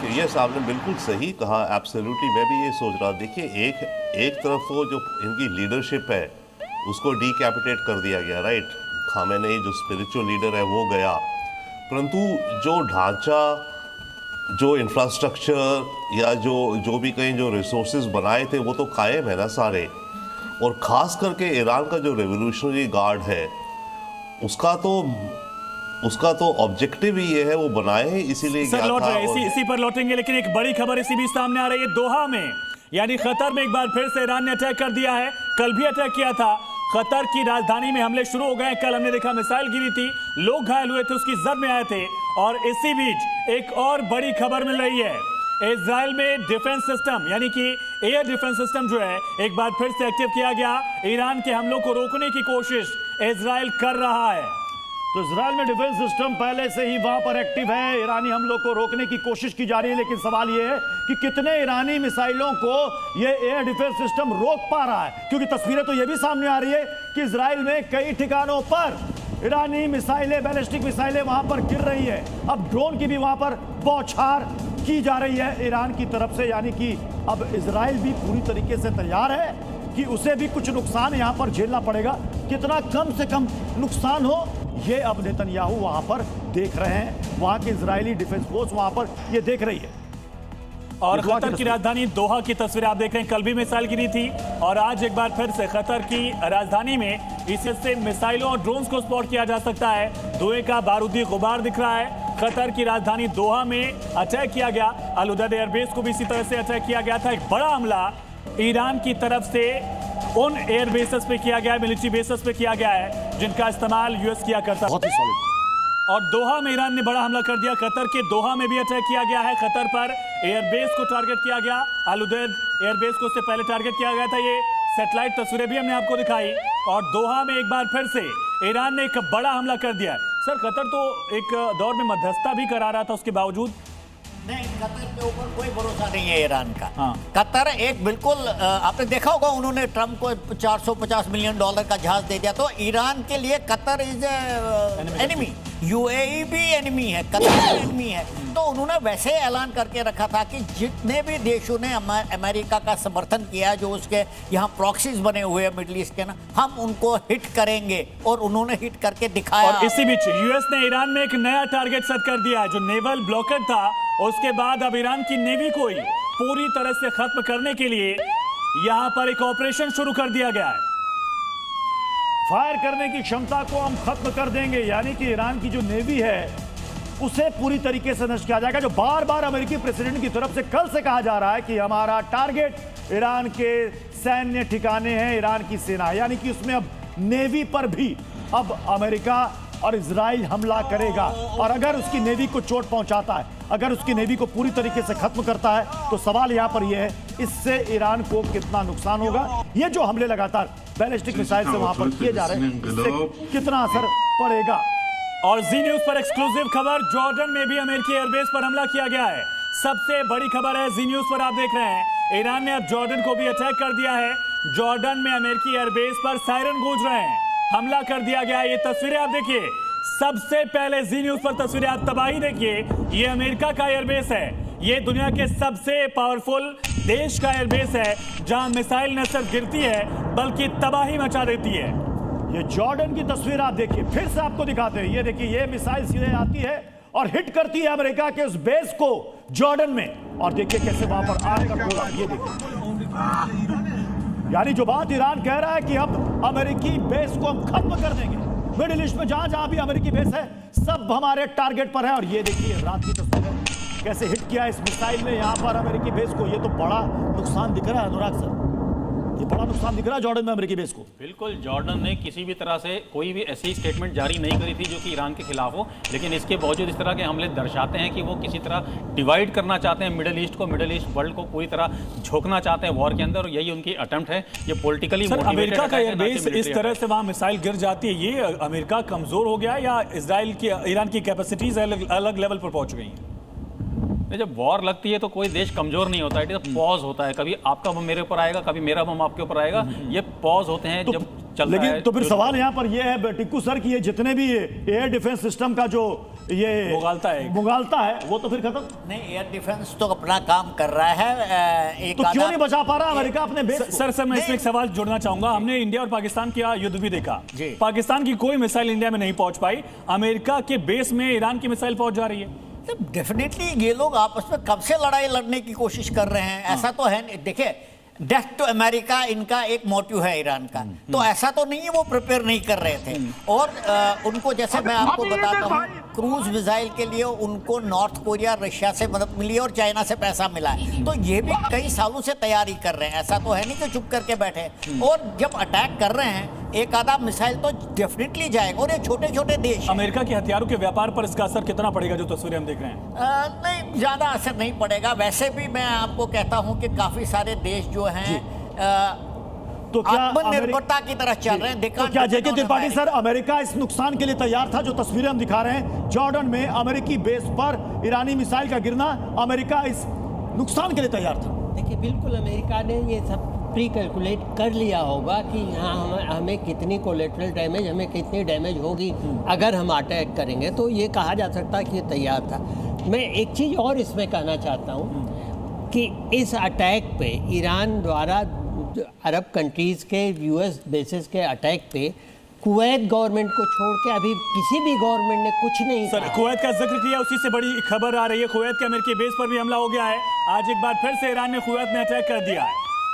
देखिए ये आपने बिल्कुल सही कहा, एब्सोल्युटली मैं भी ये सोच रहा। देखिए एक तरफ तो जो इनकी लीडरशिप है उसको डीकैपिटेट कर दिया गया, राइट। खामेनेई जो स्पिरिचुअल लीडर है वो गया, परंतु जो ढांचा, जो इंफ्रास्ट्रक्चर या जो भी कहीं जो रिसोर्सेज बनाए थे वो तो कायम है ना सारे। और ख़ास करके ईरान का जो रेवोल्यूशनरी गार्ड है उसका तो ऑब्जेक्टिव ही ये है, वो बनाए हैं इसीलिए सर लौट रहे इसी पर लौटेंगे, लेकिन एक बड़ी खबर इसी बीच सामने आ रही है। दोहा में यानी कतर में एक बार फिर से ईरान ने अटैक कर दिया है। कल भी अटैक किया था। कतर की राजधानी में हमले शुरू हो गए। कल हमने देखा मिसाइल गिरी थी, लोग घायल हुए थे, उसकी जद में आए थे। और इसी बीच एक और बड़ी खबर मिल रही है। इजराइल में डिफेंस सिस्टम यानी कि एयर डिफेंस सिस्टम जो है एक बार फिर से एक्टिव किया गया। ईरान के हमलों को रोकने की कोशिश इजराइल कर रहा है। तो इजराइल में डिफेंस सिस्टम पहले से ही वहां पर एक्टिव है। ईरानी हमलों को रोकने की कोशिश की जा रही है, लेकिन सवाल यह है कि कितने ईरानी मिसाइलों को यह एयर डिफेंस सिस्टम रोक पा रहा है, क्योंकि तस्वीरें तो यह भी सामने आ रही है कि इजराइल में कई ठिकानों पर ईरानी मिसाइलें, बैलिस्टिक मिसाइलें वहां पर गिर रही है। अब ड्रोन की भी वहां पर बौछार की जा रही है ईरान की तरफ से, यानी कि अब इजराइल भी पूरी तरीके से तैयार है कि उसे भी कुछ नुकसान यहां पर झेलना पड़ेगा। कितना कम से कम नुकसान हो ये अब नेतन्याहू वहां पर देख रहे हैं। वहां की इजरायली डिफेंस फोर्स वहां पर ये देख रही है। और कतर की राजधानी दोहा की तस्वीर आप देख रहे हैं। कल भी मिसाइल गिरी थी और आज एक बार फिर से कतर की राजधानी में इससे मिसाइलों और ड्रोन्स को स्पॉट किया जा सकता है। धुएं का बारूदी गुबार दिख रहा है। कतर की राजधानी दोहा में अटैक किया गया। अल उदैद एयरबेस को भी इसी तरह से अटैक किया गया था। एक बड़ा हमला ईरान की तरफ से उन एयर बेसेस पे किया गया है, मिलिट्री बेसेस पे किया गया है जिनका इस्तेमाल यूएस किया करता है। और दोहा में ईरान ने बड़ा हमला कर दिया। कतर के दोहा में भी अटैक किया गया है। कतर पर एयरबेस को टारगेट किया गया। अल उदैद एयरबेस को उससे पहले टारगेट किया गया था। ये सैटेलाइट तस्वीरें भी हमने आपको दिखाई। और दोहा में एक बार फिर से ईरान ने एक बड़ा हमला कर दिया है। सर कतर तो एक दौर में मध्यस्थता भी करा रहा था, उसके बावजूद नहीं, कतर के ऊपर कोई भरोसा नहीं है ईरान का। हाँ। कतर एक बिल्कुल आपने देखा होगा, उन्होंने ट्रम्प को $450 मिलियन का जहाज दे दिया। तो ईरान के लिए कतर इज एनिमी, यूएई भी एनिमी है, कतर भी एनिमी है। तो उन्होंने वैसे ऐलान करके रखा था कि जितने भी देशों ने अमेरिका का समर्थन किया, जो उसके यहाँ प्रॉक्सीज बने हुए हैं मिडिल ईस्ट के ना, हम उनको हिट करेंगे। और उन्होंने हिट करके दिखाया। और इसी बीच यूएस ने ईरान में एक नया टारगेट सेट कर दिया है। जो नेवल ब्लॉकेड था, उसके बाद अब ईरान की नेवी को ही पूरी तरह से खत्म करने के लिए यहां पर एक ऑपरेशन शुरू कर दिया गया है। फायर करने की क्षमता को हम खत्म कर देंगे, यानी कि ईरान की जो नेवी है उसे पूरी तरीके से नष्ट किया जाएगा। जो बार बार अमेरिकी प्रेसिडेंट की तरफ से कल से कहा जा रहा है कि हमारा टारगेट ईरान के सैन्य ठिकाने हैं, ईरान की सेना, यानी कि उसमें अब नेवी पर भी अब अमेरिका और इजराइल हमला करेगा। और अगर उसकी नेवी को चोट पहुंचाता है, अगर उसकी नेवी को पूरी तरीके से खत्म करता है, तो सवाल यहां पर यह है इससे ईरान को कितना नुकसान होगा। ये जो हमले लगातार बैलिस्टिक मिसाइल से वहां पर किए जा रहे हैं, इससे कितना असर पड़ेगा। और जी न्यूज पर एक्सक्लूसिव खबर, जॉर्डन में भी अमेरिकी एयरबेस पर हमला किया गया है। सबसे बड़ी खबर है, जी न्यूज पर आप देख रहे हैं, ईरान ने अब जॉर्डन को भी अटैक कर दिया है। जॉर्डन में अमेरिकी एयरबेस पर सायरन गूंज रहे हैं, हमला कर दिया गया। ये तस्वीरें आप देखिए, सबसे पहले जी न्यूज पर तस्वीरें आप तबाही देखिए। ये अमेरिका का एयरबेस है, ये दुनिया के सबसे पावरफुल देश का एयरबेस है, जहां मिसाइल न सिर्फ गिरती है बल्कि तबाही मचा देती है। ये जॉर्डन की तस्वीर आप देखिए, फिर से आपको दिखाते हैं। ये देखिए, ये मिसाइल सीधे आती है और हिट करती है अमेरिका के उस बेस को जॉर्डन में। और देखिए कैसे वहां पर आग का गोला, ये देखिए, यानी जो बात ईरान कह रहा है कि अब अमेरिकी बेस को हम खत्म कर देंगे। मिडिल ईस्ट में जहां जहां भी अमेरिकी बेस है सब हमारे टारगेट पर है। और ये देखिए रात की तस्वीर है, कैसे हिट किया इस मिसाइल ने यहां पर अमेरिकी बेस को। ये तो बड़ा नुकसान दिख रहा है अनुराग सर, ये बड़ा नुकसान दिख रहा है जॉर्डन में अमेरिकी बेस को। बिल्कुल, जॉर्डन ने किसी भी तरह से कोई भी ऐसी स्टेटमेंट जारी नहीं करी थी जो कि ईरान के खिलाफ हो, लेकिन इसके बावजूद इस तरह के हमले दर्शाते हैं कि वो किसी तरह डिवाइड करना चाहते हैं मिडिल ईस्ट को, मिडिल ईस्ट वर्ल्ड को पूरी तरह झोंकना चाहते हैं वॉर के अंदर। और यही उनकी अटेम्प्ट है। ये पॉलिटिकली अमेरिका का एयरबेस इस तरह से वहां मिसाइल गिर जाती है, ये अमेरिका कमजोर हो गया या इजराइल की, ईरान की कैपेसिटीज अलग लेवल पर पहुंच गई हैं? जब वॉर लगती है तो कोई देश कमजोर नहीं होता है, पॉज होता है, कभी आपका बम मेरे ऊपर आएगा, कभी मेरा बम आपके ऊपर आएगा, ये पॉज होते हैं जब चल रहा है। लेकिन तो फिर सवाल यहाँ पर ये है टिक्कू सर कि ये जितने भी एयर डिफेंस सिस्टम का जो ये मुगालता है वो तो फिर खत्म नहीं। एयर डिफेंस तो अपना काम कर रहा है, एक तो क्यों नहीं बचा पा रहा अमेरिका अपने बेस? सर मैं इसमें एक सवाल जोड़ना चाहूंगा। हमने इंडिया और पाकिस्तान का युद्ध भी देखा, पाकिस्तान की कोई मिसाइल इंडिया में नहीं पहुंच पाई, अमेरिका के बेस में ईरान की मिसाइल पहुंच जा रही है। डेफिनेटली ये लोग आपस में कब से लड़ाई लड़ने की कोशिश कर रहे हैं, ऐसा तो है। देखिए, डेथ टू अमेरिका इनका एक मोटिव है ईरान का, तो ऐसा तो नहीं है वो प्रिपेयर नहीं कर रहे थे। और उनको जैसे मैं आपको बताता हूँ, क्रूज मिसाइल के लिए उनको नॉर्थ कोरिया रशिया से मदद मिली है और चाइना से पैसा मिला है, तो ये भी कई सालों से तैयारी कर रहे हैं, ऐसा तो है नहीं कि चुप करके बैठे। और जब अटैक कर रहे हैं एक आधा मिसाइल तो डेफिनेटली जाएगा। और ये छोटे छोटे देश, अमेरिका के हथियारों के व्यापार पर इसका असर कितना पड़ेगा जो तस्वीरें हम देख रहे हैं? नहीं, ज्यादा असर नहीं पड़ेगा। वैसे भी मैं आपको कहता हूं कि काफी सारे देश जो हैं तो क्या आत्मनिर्भरता की तरफ चल रहे हैं। तो क्या जेके त्रिपाठी सर, अमेरिका इस नुकसान के लिए तैयार था? जो तस्वीरें हम दिखा रहे हैं जॉर्डन में अमेरिकी बेस पर ईरानी मिसाइल का गिरना, अमेरिका इस नुकसान के लिए तैयार था? देखिए, बिल्कुल अमेरिका ने ये सब प्री कैलकुलेट कर लिया होगा कि यहाँ हमें कितनी कोलेट्रल डैमेज, हमें कितनी डैमेज होगी अगर हम अटैक करेंगे, तो ये कहा जा सकता है कि ये तैयार था। मैं एक चीज़ और इसमें कहना चाहता हूँ कि इस अटैक पे ईरान द्वारा अरब कंट्रीज़ के यूएस बेसिस के अटैक पे कुवैत गवर्नमेंट को छोड़ के अभी किसी भी गवर्नमेंट ने कुछ नहीं सर कहा। कुवैत का जिक्र किया, उसी से बड़ी खबर आ रही है, कुवैत के अमेरिकी बेस पर भी हमला हो गया है। आज एक बार फिर से ईरान ने कुवैत में अटैक कर दिया है।